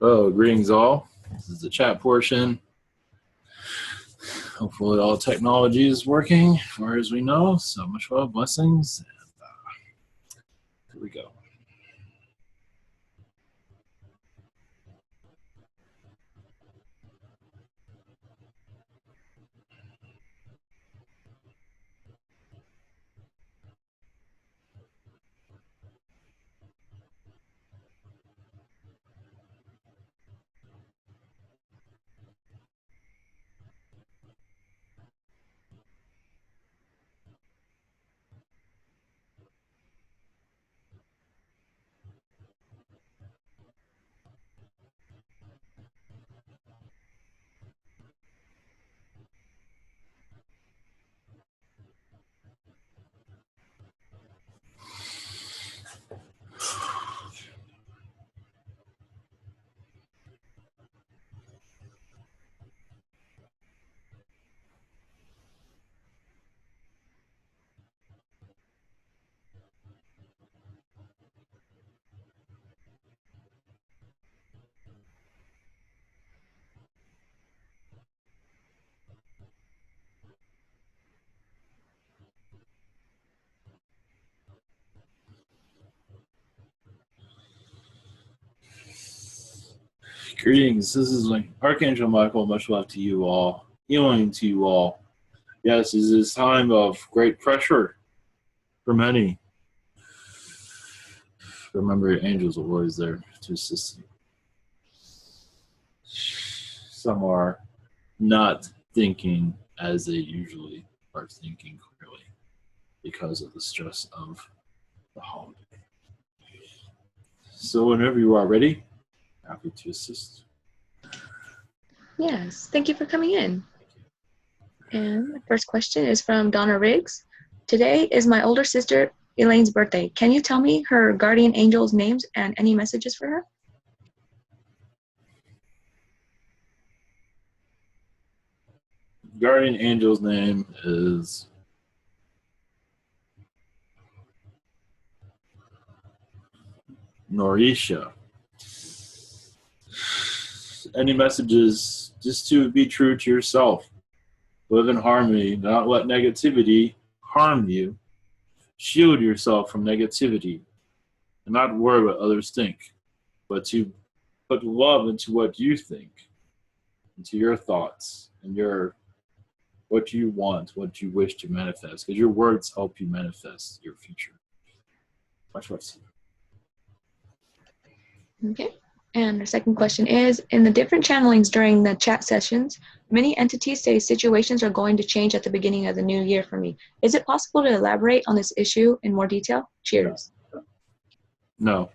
Oh, greetings all. This is the chat portion. Hopefully all technology is working as far as we know. So much love, blessings. And, here we go. Greetings. This is Archangel Michael. Much love to you all. Healing to you all. Yes, this is a time of great pressure for many. Remember, your angels are always there to assist you. Some are not thinking as they usually are thinking clearly because of the stress of the holiday. So whenever you are ready, happy to assist. Yes, thank you for coming in. And the first question is from Donna Riggs. Today is my older sister Elaine's birthday. Can you tell me her guardian angel's names and any messages for her? Guardian angel's name is Norisha. Any messages just to be true to yourself. Live in harmony, not let negativity harm you. Shield yourself from negativity and not worry what others think, but to put love into what you think, into your thoughts and what you want, what you wish to manifest, because your words help you manifest your future. Much love to you. Okay. And the second question is, in the different channelings during the chat sessions, many entities say situations are going to change at the beginning of the new year for me. Is it possible to elaborate on this issue in more detail? Cheers. No.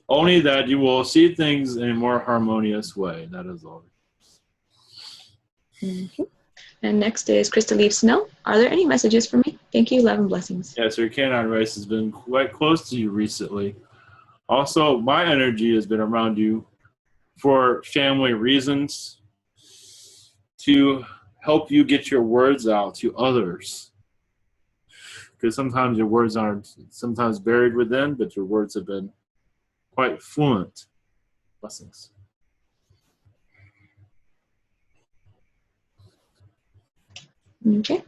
Only that you will see things in a more harmonious way. That is all. Mm-hmm. And next is Crystal Leaf Snow. Are there any messages for me? Thank you, love and blessings. Yes, your canine race has been quite close to you recently. Also, my energy has been around you for family reasons, to help you get your words out to others. Because sometimes your words aren't sometimes buried within, but your words have been quite fluent. Blessings. Okay.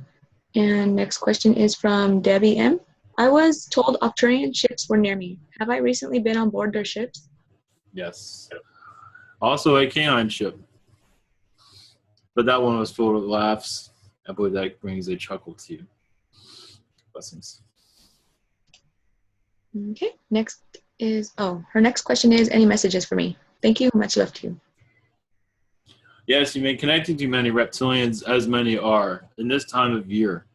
And next question is from Debbie M. I was told Octurian ships were near me. Have I recently been on board their ships? Yes. Also a canine ship. But that one was filled with laughs. I believe that brings a chuckle to you. Blessings. Okay. Next is, her next question is, any messages for me? Thank you. Much love to you. Yes, you've been connecting to many reptilians, as many are, in this time of year.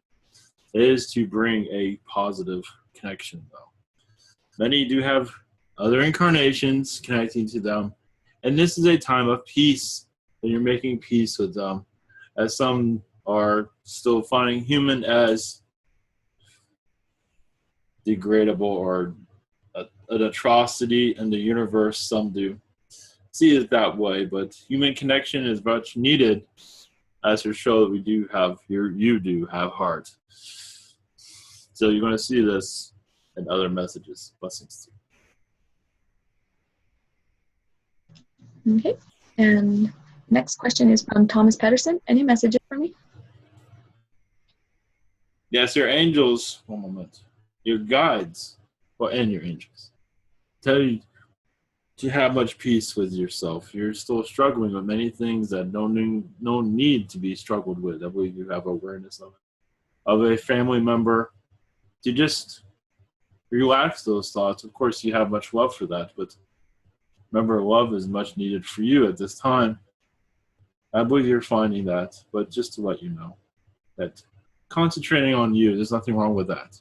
It is to bring a positive connection, though. Many do have other incarnations connecting to them. And this is a time of peace, and you're making peace with them. As some are still finding human as degradable or an atrocity in the universe, some do see it that way, but human connection is much needed, as to show that we do have you do have heart. So you're going to see this in other messages. Blessings to you. Okay. And next question is from Thomas Pedersen. Any messages for me? Yes, your angels, one moment, your guides, well, and your angels, tell you to have much peace with yourself. You're still struggling with many things that no need to be struggled with. I believe you have awareness of a family member. To just relax those thoughts. Of course, you have much love for that, but remember, love is much needed for you at this time. I believe you're finding that, but just to let you know that concentrating on you, there's nothing wrong with that.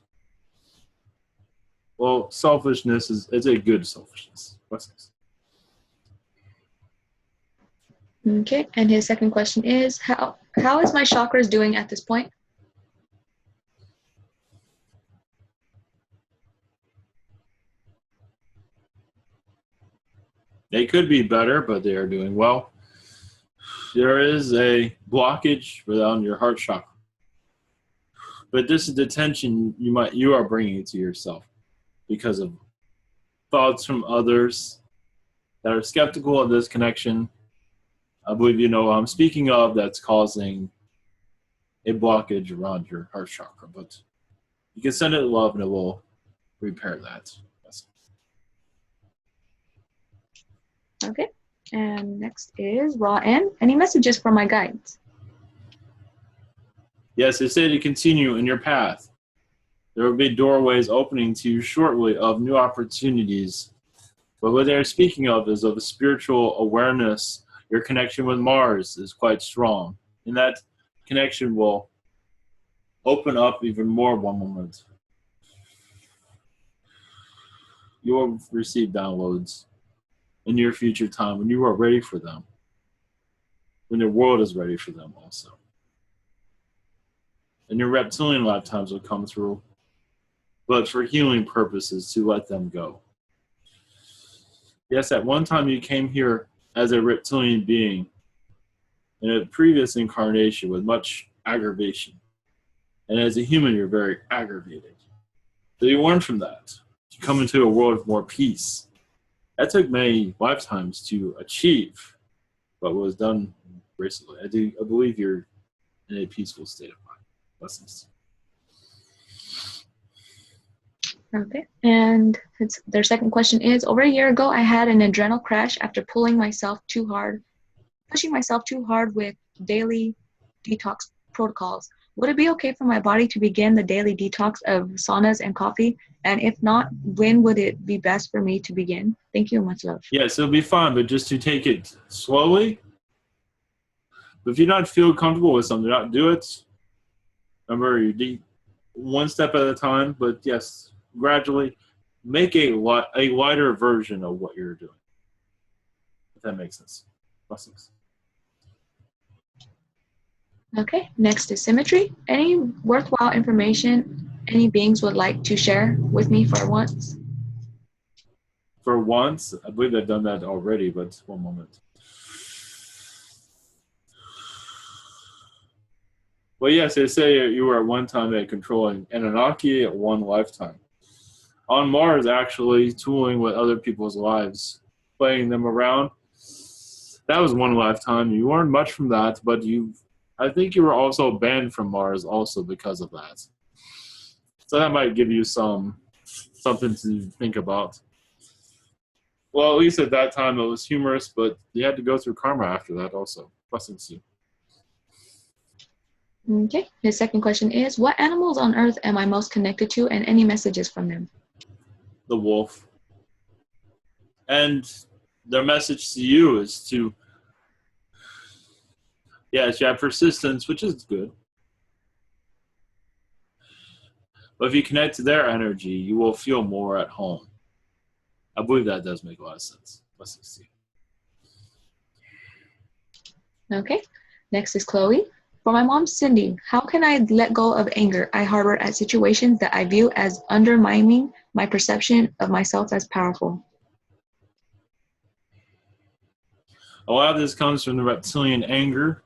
Well, selfishness is a good selfishness. Okay. And his second question is, how is my chakras doing at this point? They could be better, but they are doing well. There is a blockage around your heart chakra, but this is the tension you are bringing to yourself because of thoughts from others that are skeptical of this connection. I believe you know what I'm speaking of, that's causing a blockage around your heart chakra, but you can send it love and it will repair that. Yes. Okay. And next is Raw N. Any messages from my guides? Yes, they say to continue in your path. There will be doorways opening to you shortly of new opportunities. But what they're speaking of is of a spiritual awareness. Your connection with Mars is quite strong. And that connection will open up even more one moment. You will receive downloads in your future time when you are ready for them. When your world is ready for them also. And your reptilian lifetimes will come through, but for healing purposes, to let them go. Yes, at one time you came here as a reptilian being in a previous incarnation with much aggravation. And as a human, you're very aggravated. So you learn from that. You come into a world of more peace. That took many lifetimes to achieve, but was done recently. I believe you're in a peaceful state of mind. Blessings. Okay. And their second question is, over a year ago, I had an adrenal crash after pushing myself too hard with daily detox protocols. Would it be okay for my body to begin the daily detox of saunas and coffee? And if not, when would it be best for me to begin? Thank you and much love. Yes, it'll be fine, but just to take it slowly. But if you don't feel comfortable with something, not do it. Remember, you one step at a time, but yes, gradually make a lighter version of what you're doing. If that makes sense. Blessings. Okay, next is symmetry. Any worthwhile information any beings would like to share with me for once? For once, I believe I've done that already, but one moment. Well, yes, they say you were at one time a controlling Anunnaki at one lifetime. On Mars, actually, tooling with other people's lives, playing them around. That was one lifetime. You learned much from that, but I think you were also banned from Mars also because of that. So that might give you something to think about. Well, at least at that time it was humorous, but you had to go through karma after that also. Blessings to you. Okay, his second question is, what animals on Earth am I most connected to and any messages from them? The wolf. And their message to you is to, yes, you have persistence, which is good. But if you connect to their energy, you will feel more at home. I believe that does make a lot of sense. Blessings to you. Okay, next is Chloe. For my mom, Cindy, how can I let go of anger I harbor at situations that I view as undermining my perception of myself as powerful? A lot of this comes from the reptilian anger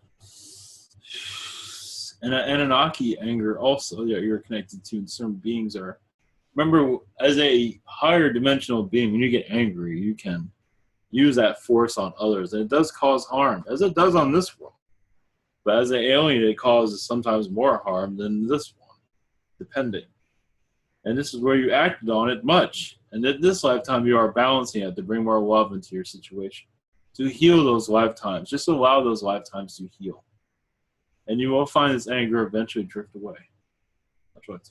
and Anunnaki anger also that you're connected to, and certain beings are. Remember, as a higher dimensional being, when you get angry, you can use that force on others. And it does cause harm, as it does on this world. But as an alien, it causes sometimes more harm than this one, depending. And this is where you acted on it much. And in this lifetime, you are balancing it to bring more love into your situation, to heal those lifetimes. Just allow those lifetimes to heal. And you will find this anger eventually drift away. That's what it's.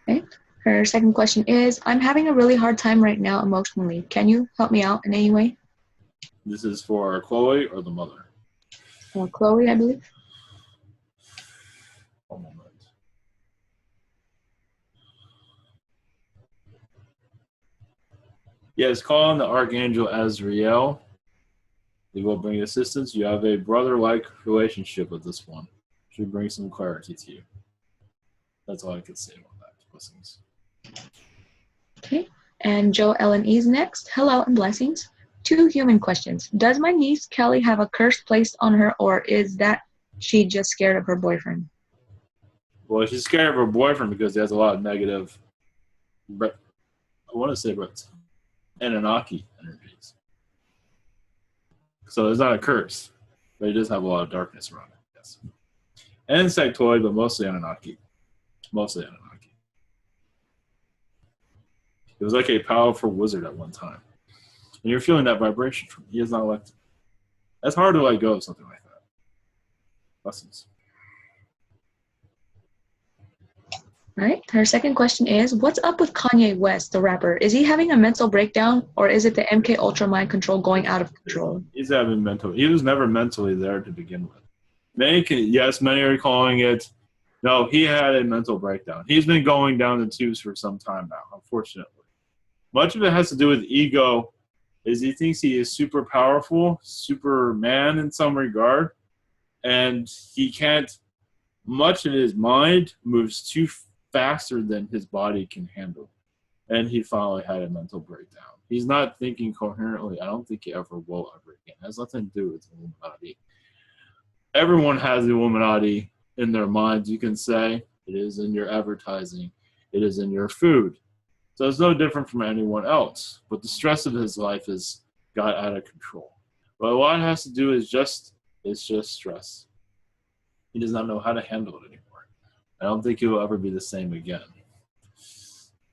Okay. Her second question is, I'm having a really hard time right now emotionally. Can you help me out in any way? This is for Chloe or the mother? Chloe, I believe. One moment. Yes, call on the Archangel Azrael. They will bring assistance. You have a brother-like relationship with this one. Should bring some clarity to you. That's all I can say about that. Blessings. Okay. And Joe Ellen E's next. Hello and blessings. 2 human questions. Does my niece Kelly have a curse placed on her, or is that she just scared of her boyfriend? Well, she's scared of her boyfriend because he has a lot of negative, I want to say, Anunnaki energies. So it's not a curse, but he does have a lot of darkness around it, yes. And insectoid, but mostly Anunnaki. Mostly Anunnaki. He was like a powerful wizard at one time. And you're feeling that vibration from him. He is not elected. That's hard to let go of something like that. Blessings. All right. Her second question is, what's up with Kanye West, the rapper? Is he having a mental breakdown, or is it the MK Ultra mind control going out of control? He's having mental. He was never mentally there to begin with. Many are calling it. No, he had a mental breakdown. He's been going down the tubes for some time now, unfortunately. Much of it has to do with ego, is he thinks he is super powerful, Superman in some regard, and he can't, much in his mind moves too faster than his body can handle. And he finally had a mental breakdown. He's not thinking coherently. I don't think he ever will ever again. It has nothing to do with the Illuminati. Everyone has the Illuminati in their minds, you can say. It is in your advertising. It is in your food. So it's no different from anyone else. But the stress of his life has got out of control. But a lot has to do is just stress. He does not know how to handle it anymore. I don't think he will ever be the same again.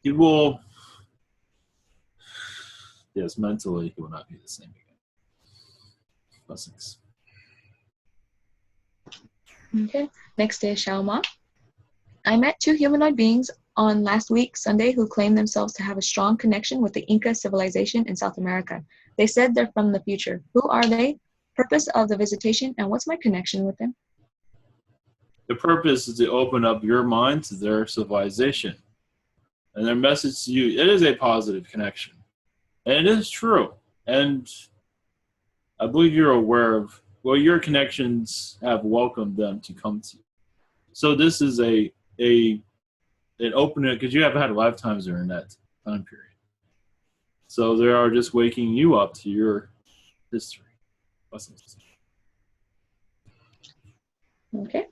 He will, yes, mentally he will not be the same again. Blessings. Okay. Next is Xiaoma. I met 2 humanoid beings on last week, Sunday, who claimed themselves to have a strong connection with the Inca civilization in South America. They said they're from the future. Who are they? Purpose of the visitation, and what's my connection with them? The purpose is to open up your mind to their civilization. And their message to you, it is a positive connection. And it is true. And I believe you're aware of, well, your connections have welcomed them to come to you. So this is an opening, because you have had lifetimes during that time period. So they are just waking you up to your history. Blessings. Okay.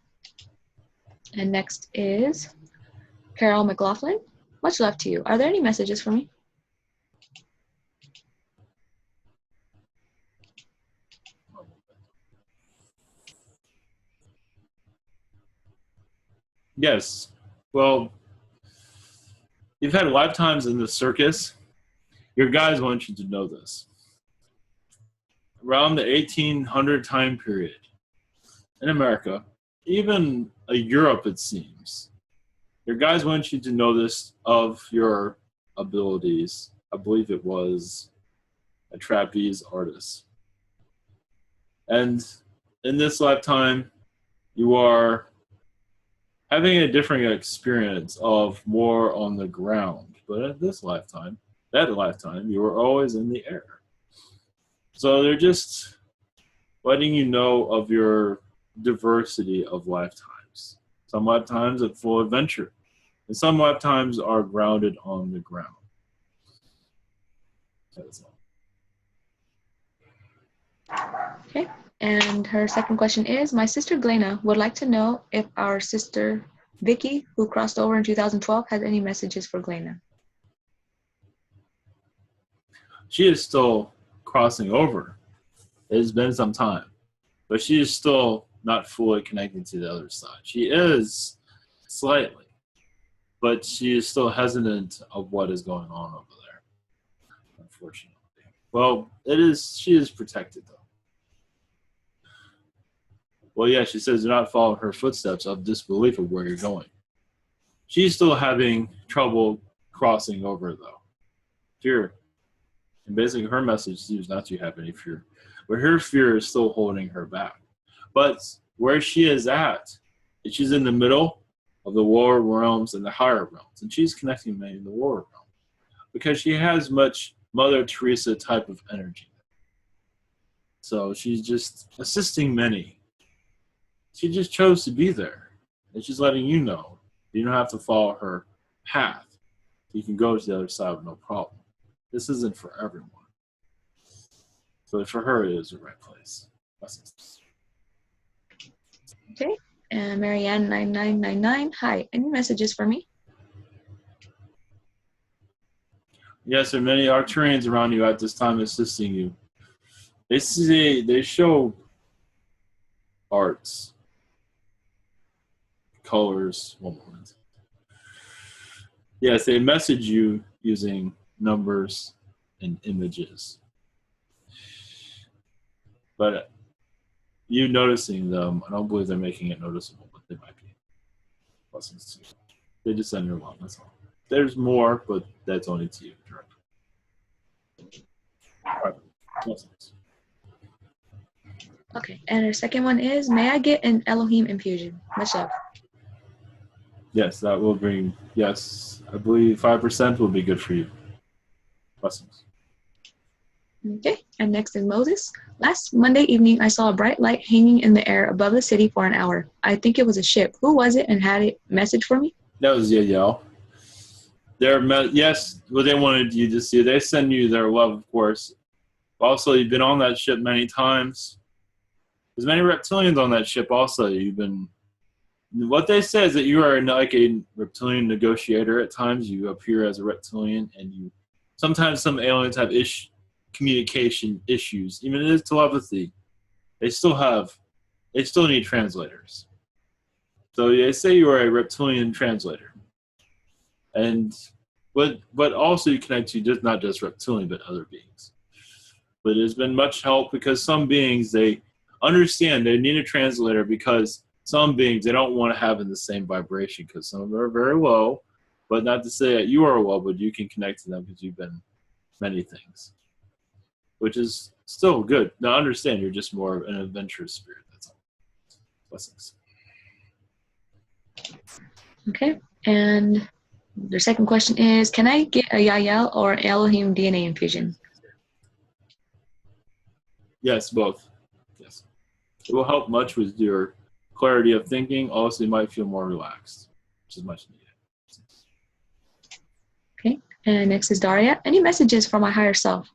And next is Carol McLaughlin. Much love to you. Are there any messages for me? Yes. Well, you've had lifetimes in the circus. Your guides want you to know this. Around the 1800 time period in America, even Europe, it seems, your guides want you to know this of your abilities. I believe it was a trapeze artist. And in this lifetime, you are having a different experience of more on the ground. But at that lifetime, you were always in the air. So they're just letting you know of your diversity of lifetimes. Some lifetimes are full of adventure, and some lifetimes are grounded on the ground. That's all. Okay. And her second question is, my sister Glena would like to know if our sister Vicky, who crossed over in 2012, has any messages for Glena. she is still crossing over. It has been some time, but she is still not fully connected to the other side. She is slightly, but she is still hesitant of what is going on over there, unfortunately. Well, she is protected, though. Well, yeah, she says do not follow her footsteps of disbelief of where you're going. She's still having trouble crossing over, though. Fear. And basically her message seems not to have any fear. But her fear is still holding her back. But where she is at, she's in the middle of the lower realms and the higher realms. And she's connecting many in the lower realm. Because she has much Mother Teresa type of energy. So she's just assisting many. She just chose to be there. And she's letting you know. You don't have to follow her path. You can go to the other side with no problem. This isn't for everyone. But for her, it is the right place. Okay. And Marianne9999. Hi. Any messages for me? Yes, there are many Arcturians around you at this time assisting you. They show arts, colors. One moment. Yes, they message you using numbers and images. But you noticing them, I don't believe they're making it noticeable, but they might be. Blessings to you. They just send your love, that's all. There's more, but that's only to you directly. All right. Blessings. Okay. And our second one is, may I get an Elohim infusion? Much love. Yes, that will bring, yes, I believe 5% will be good for you. Blessings. Okay, and next is Moses. Last Monday evening, I saw a bright light hanging in the air above the city for an hour. I think it was a ship. Who was it and had a message for me? That was Yael. Yes, what they wanted you to see. They send you their love, of course. Also, you've been on that ship many times. There's many reptilians on that ship also. What they say is that you are like a reptilian negotiator at times. You appear as a reptilian, and sometimes some aliens have communication issues. Even if it is telepathy, they still need translators. So they say you are a reptilian translator, but also you connect to just not just reptilian but other beings. But there's been much help because some beings, they understand they need a translator because some beings they don't want to have in the same vibration because some of them are very low, but not to say that you are low, but you can connect to them because you've been many things. Which is still good. Now, understand you're just more of an adventurous spirit. That's all. Blessings. Okay, and the second question is, can I get a Yael or Elohim DNA infusion? Yes, both. Yes. It will help much with your clarity of thinking. Also, you might feel more relaxed, which is much needed. Okay, and next is Daria. Any messages for my higher self?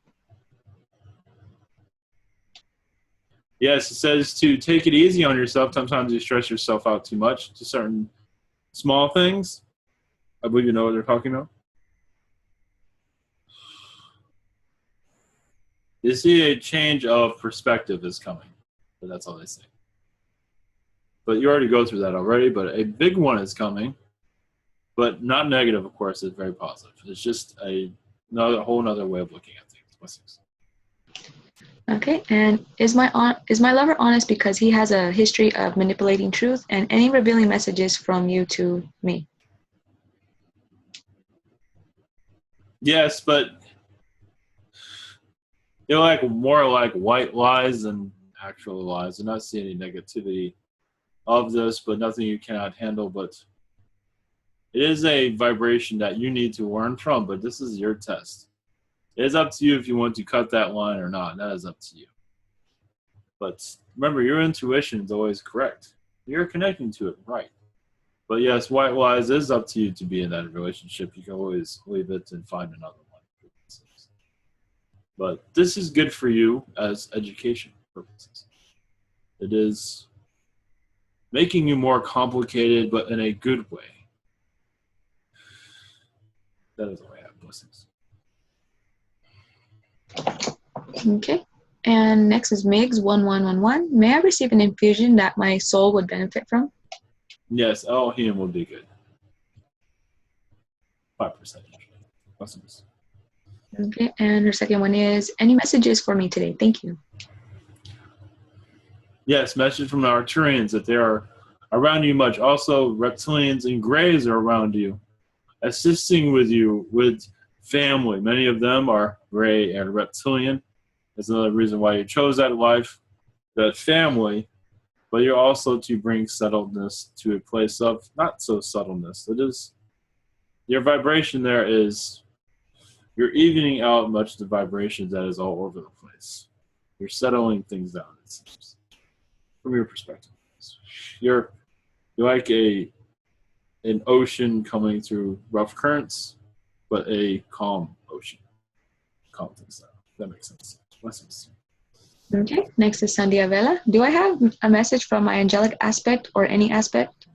Yes, it says to take it easy on yourself. Sometimes you stress yourself out too much to certain small things. I believe you know what they're talking about. You see a change of perspective is coming. But that's all they say. But you already go through that already, but a big one is coming. But not negative, of course. It's very positive. It's just whole other way of looking at things. Blessings. Okay, and is my lover honest because he has a history of manipulating truth, and any revealing messages from you to me? Yes, but they're like more like white lies than actual lies. I'm not seeing any negativity of this, but nothing you cannot handle. But it is a vibration that you need to learn from, but this is your test. It is up to you if you want to cut that line or not. That is up to you. But remember, your intuition is always correct. You're connecting to it right. But yes, white lies is up to you to be in that relationship. You can always leave it and find another one. But this is good for you as education purposes. It is making you more complicated, but in a good way. That is all I have. Blessings. Okay. And next is Migs1111. May I receive an infusion that my soul would benefit from? Yes, Elohim will be good. 5% usually. Blessings. Okay. And her second one is, any messages for me today? Thank you. Yes, message from the Archangels that they are around you much. Also, reptilians and grays are around you, assisting with you with family. Many of them are gray and reptilian. That's another reason why you chose that life, that family. But you're also to bring subtleness to a place of not so subtleness. It is your vibration there is you're evening out much the vibrations that is all over the place. You're settling things down, it seems, from your perspective. You're like an ocean coming through rough currents, but a calm ocean. Calm things down. That makes sense. Blessings. Okay. Next is Sandia Vela. Do I have a message from my angelic aspect or any aspect?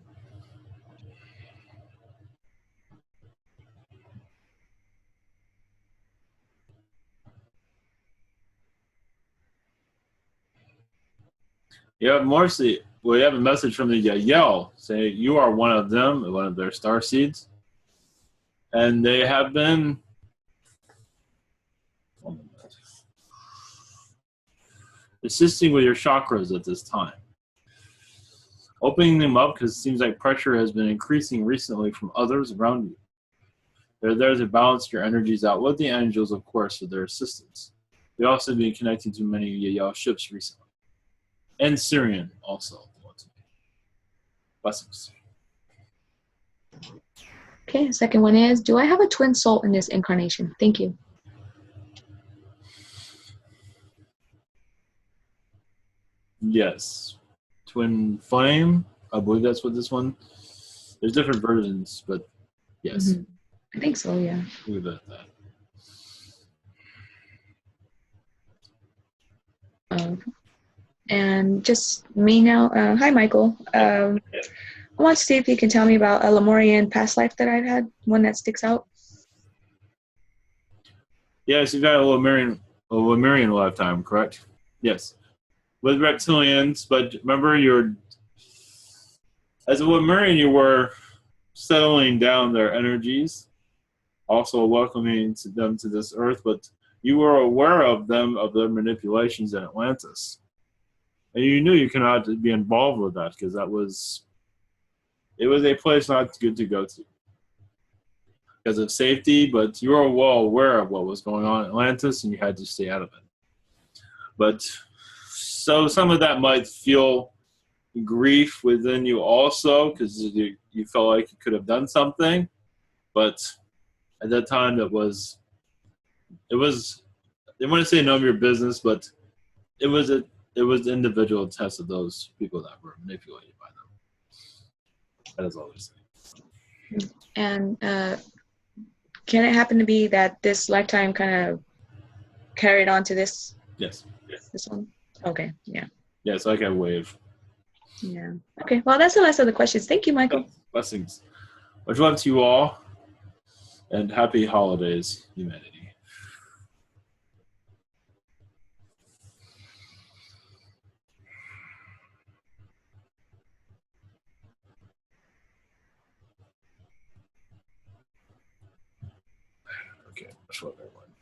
You have Marcy. Well, you have a message from the Yael saying you are one of them, one of their star seeds, and they have been assisting with your chakras at this time, opening them up because it seems like pressure has been increasing recently from others around you. They're there to balance your energies out with the angels, of course, for their assistance. They also have been connecting to many Yael ships recently, and Syrian also. Blessings. Okay. Second one is, do I have a twin soul in this incarnation? Thank you. Yes. Twin flame. I believe that's what this one. There's different versions, but yes. Mm-hmm. I think so, yeah. Leave it at that. And just me now. Hi, Michael. I want to see if you can tell me about a Lemurian past life that I've had, one that sticks out. Yes, you've got a Lemurian lifetime, correct? Yes. With reptilians, but remember as a Lemurian you were settling down their energies, also welcoming them to this earth, but you were aware of them, of their manipulations in Atlantis. And you knew you cannot be involved with that because it was a place not good to go to because of safety, but you were well aware of what was going on in Atlantis and you had to stay out of it. But so some of that might feel grief within you also because you felt like you could have done something, but at that time it was they want to say none of your business, but it was the individual test of those people that were manipulated by them. That is all they're saying. And can it happen to be that this lifetime kind of carried on to this? Yes. This one? Okay, yeah. Yeah, it's like a wave. Yeah. Okay, well, that's the last of the questions. Thank you, Michael. Blessings. Much love to you all, and happy holidays, humanity. Okay, much love, everyone.